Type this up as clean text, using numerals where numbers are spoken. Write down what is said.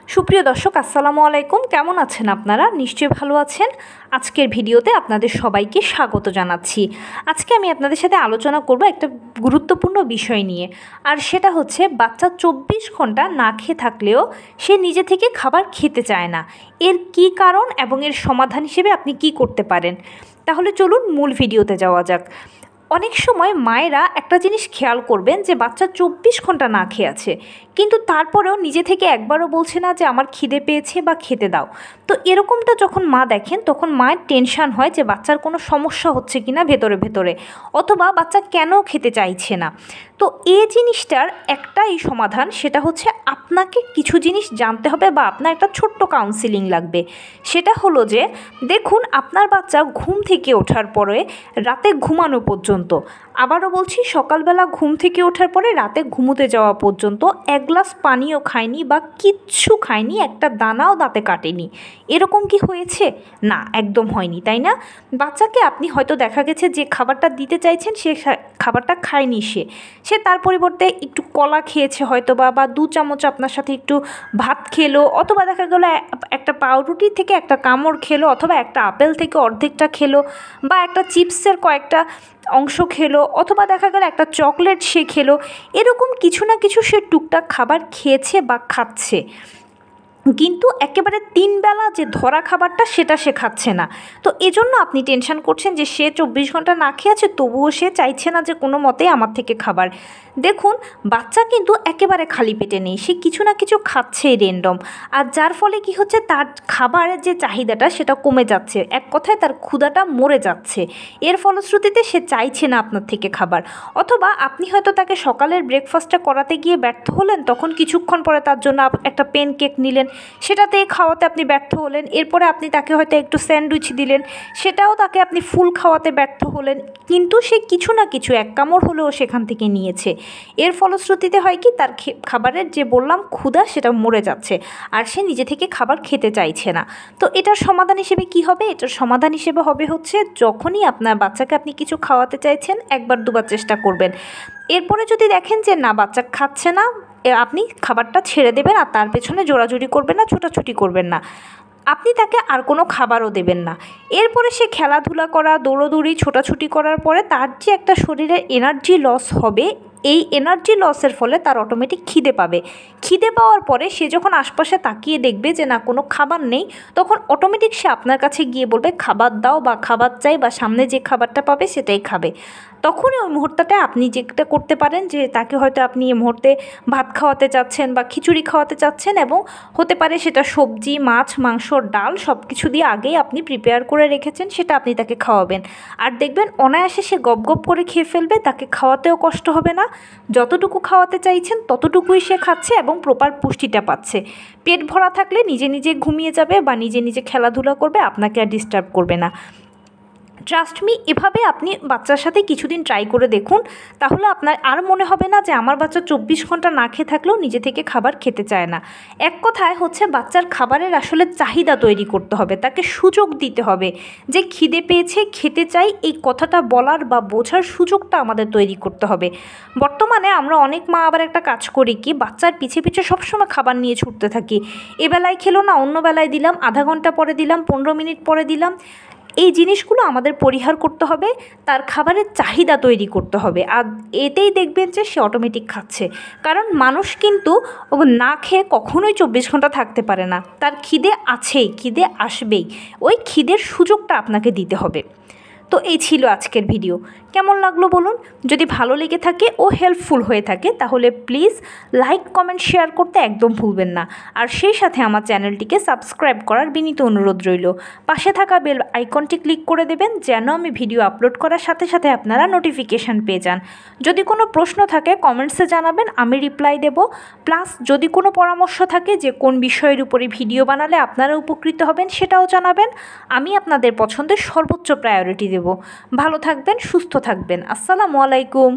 সুপ্রিয় দর্শক আসসালামু আলাইকুম, কেমন আছেন আপনারা? নিশ্চয়ই ভালো আছেন। আজকের ভিডিওতে আপনাদের সবাইকে স্বাগত জানাচ্ছি। আজকে আমি আপনাদের সাথে আলোচনা করব একটা গুরুত্বপূর্ণ বিষয় নিয়ে, আর সেটা হচ্ছে বাচ্চা 24 ঘন্টা না খেয়ে থাকলেও সে নিজে থেকে খাবার খেতে চায় না। এর কি কারণ এবং এর সমাধান হিসেবে আপনি কি করতে পারেন? তাহলে চলুন মূল ভিডিওতে যাওয়া যাক। অনেক সময় মায়েরা একটা জিনিস খেয়াল করবেন যে বাচ্চা 24 ঘন্টা না খেয়ে আছে, কিন্তু তারপরেও নিজে থেকে একবারও বলছে না যে আমার খিদে পেয়েছে বা খেতে দাও। তো এরকমটা যখন মা দেখেন তখন মায়ের টেনশান হয় যে বাচ্চার কোনো সমস্যা হচ্ছে কিনা ভেতরে ভেতরে, অথবা বাচ্চা কেন খেতে চাইছে না। তো এই জিনিসটার একটাই সমাধান, সেটা হচ্ছে আপনাকে কিছু জিনিস জানতে হবে বা আপনার একটা ছোট্ট কাউন্সিলিং লাগবে। সেটা হলো যে দেখুন, আপনার বাচ্চা ঘুম থেকে ওঠার পরে রাতে ঘুমানো পর্যন্ত, আবারও বলছি সকালবেলা ঘুম থেকে ওঠার পরে রাতে ঘুমোতে যাওয়া পর্যন্ত এক গ্লাস পানিও খায়নি বা কিচ্ছু খায়নি, একটা দানাও দাঁতে কাটেনি। এরকম কি হয়েছে? না, একদম হয়নি, তাই না? বাচ্চাকে আপনি হয়তো দেখা গেছে যে খাবারটা দিতে চাইছেন সে খাবারটা খায়নি, সে তার পরিবর্তে একটু কলা খেয়েছে হয়তো বা 2 চামচ আপনার সাথে একটু ভাত খেলো, অথবা দেখা গেলো একটা পাউরুটি থেকে একটা কামড় খেলো, অথবা একটা আপেল থেকে অর্ধেকটা খেলো, বা একটা চিপসের কয়েকটা অংশ খেলো, অথবা দেখা গেল একটা চকলেট সে খেলো। এরকম কিছু না কিছু সে টুকটাক খাবার খেয়েছে বা খাচ্ছে, কিন্তু একেবারে 3 বেলা যে ধরা খাবারটা সেটা সে খাচ্ছে না। তো এজন্য আপনি টেনশন করছেন যে সে 24 ঘন্টা না খেয়ে আছে, তবুও সে চাইছে না যে কোনো মতেই আমার থেকে খাবার। দেখুন, বাচ্চা কিন্তু একেবারে খালি পেটে নেই, সে কিছু না কিছু খাচ্ছেই র্যান্ডম, আর যার ফলে কি হচ্ছে, তার খাবারের যে চাহিদাটা সেটা কমে যাচ্ছে, এক কথায় তার ক্ষুধাটা মরে যাচ্ছে। এর ফলশ্রুতিতে সে চাইছে না আপনার থেকে খাবার। অথবা আপনি হয়তো তাকে সকালের ব্রেকফাস্টটা করাতে গিয়ে ব্যর্থ হলেন, তখন কিছুক্ষণ পরে তার জন্য একটা পেন কেক নিলেন, সেটাতে খাওয়াতে আপনি ব্যর্থ হলেন। এরপরে আপনি তাকে হয়তো একটু স্যান্ডউইচ দিলেন, সেটাও তাকে আপনি ফুল খাওয়াতে ব্যর্থ হলেন, কিন্তু সে কিছু না কিছু এক কামড় হলেও সেখান থেকে নিয়েছে। এর ফলশ্রুতিতে হয় কি, তার খাবারের যে বললাম ক্ষুধা সেটা মরে যাচ্ছে, আর সে নিজে থেকে খাবার খেতে চাইছে না। তো এটার সমাধান হিসেবে কি হবে? এটার সমাধান হিসেবে হবে হচ্ছে, যখনই আপনার বাচ্চাকে আপনি কিছু খাওয়াতে চাইছেন একবার দুবার চেষ্টা করবেন। এরপরে যদি দেখেন যে না, বাচ্চা খাচ্ছে না, আপনি খাবারটা ছেড়ে দেবেন, আর তার পেছনে জোরাজুরি করবেন না, ছোটাছুটি করবেন না। আপনি তাকে আর কোনো খাবারও দেবেন না। এরপরে সে খেলাধুলা করা, দৌড়োদৌড়ি, ছোটাছুটি করার পরে তার যে একটা শরীরের এনার্জি লস হবে, এই এনার্জি লসের ফলে তার অটোমেটিক খিদে পাবে। খিদে পাওয়ার পরে সে যখন আশপাশে তাকিয়ে দেখবে যে না, কোনো খাবার নেই, তখন অটোমেটিক সে আপনার কাছে গিয়ে বলবে খাবার দাও বা খাবার চাই, বা সামনে যে খাবারটা পাবে সেটাই খাবে। তখনই ওই মুহূর্তটায় আপনি যেটা করতে পারেন যে তাকে হয়তো আপনি এই মুহূর্তে ভাত খাওয়াতে চাচ্ছেন বা খিচুড়ি খাওয়াতে চাচ্ছেন, এবং হতে পারে সেটা সবজি, মাছ, মাংস, ডাল সব কিছু দিয়ে আগেই আপনি প্রিপেয়ার করে রেখেছেন, সেটা আপনি তাকে খাওয়াবেন। আর দেখবেন অনায়াসে সে গপ গপ করে খেয়ে ফেলবে, তাকে খাওয়াতেও কষ্ট হবে না। যতটুকু খাওয়াতে চাইছেন ততটুকুই সে খাচ্ছে এবং প্রপার পুষ্টিটা পাচ্ছে। পেট ভরা থাকলে নিজে নিজে ঘুমিয়ে যাবে বা নিজে নিজে খেলাধুলা করবে, আপনাকে আর ডিস্টার্ব করবে না। ট্রাস্ট মি, এভাবে আপনি বাচ্চার সাথে কিছুদিন ট্রাই করে দেখুন, তাহলে আপনার আর মনে হবে না যে আমার বাচ্চা 24 ঘন্টা না খেয়ে থাকলেও নিজে থেকে খাবার খেতে চায় না। এক কথায় হচ্ছে, বাচ্চার খাবারের আসলে চাহিদা তৈরি করতে হবে, তাকে সুযোগ দিতে হবে যে খিদে পেয়েছে, খেতে চাই, এই কথাটা বলার বা বোঝার সুযোগটা আমাদের তৈরি করতে হবে। বর্তমানে আমরা অনেক মা আবার একটা কাজ করি কি, বাচ্চার পিছে পিছে সবসময় খাবার নিয়ে ছুটতে থাকি। এবেলায় খেলো না, অন্য বেলায় দিলাম, আধা ঘন্টা পরে দিলাম, 15 মিনিট পরে দিলাম। এই জিনিসগুলো আমাদের পরিহার করতে হবে, তার খাবারের চাহিদা তৈরি করতে হবে, আর এতেই দেখবেন যে সে অটোমেটিক খাচ্ছে। কারণ মানুষ কিন্তু না খেয়ে কখনোই 24 ঘন্টা থাকতে পারে না, তার খিদে আছেই, খিদে আসবেই, ওই খিদের সুযোগটা আপনাকে দিতে হবে। তো এই ছিল আজকের ভিডিও। কেমন লাগলো বলুন? যদি ভালো লেগে থাকে ও হেল্পফুল হয়ে থাকে তাহলে প্লিজ লাইক, কমেন্ট, শেয়ার করতে একদম ভুলবেন না। আর সেই সাথে আমার চ্যানেলটিকে সাবস্ক্রাইব করার বিনীত অনুরোধ রইল। পাশে থাকা বেল আইকনটি ক্লিক করে দেবেন, যেন আমি ভিডিও আপলোড করার সাথে সাথে আপনারা নোটিফিকেশান পেয়ে যান। যদি কোনো প্রশ্ন থাকে কমেন্টসে জানাবেন, আমি রিপ্লাই দেব। প্লাস যদি কোনো পরামর্শ থাকে যে কোন বিষয়ের উপরে ভিডিও বানালে আপনারা উপকৃত হবেন, সেটাও জানাবেন। আমি আপনাদের পছন্দের সর্বোচ্চ প্রায়োরিটি দেব। ভালো থাকবেন, সুস্থ থাকবেন। আসসালামু আলাইকুম।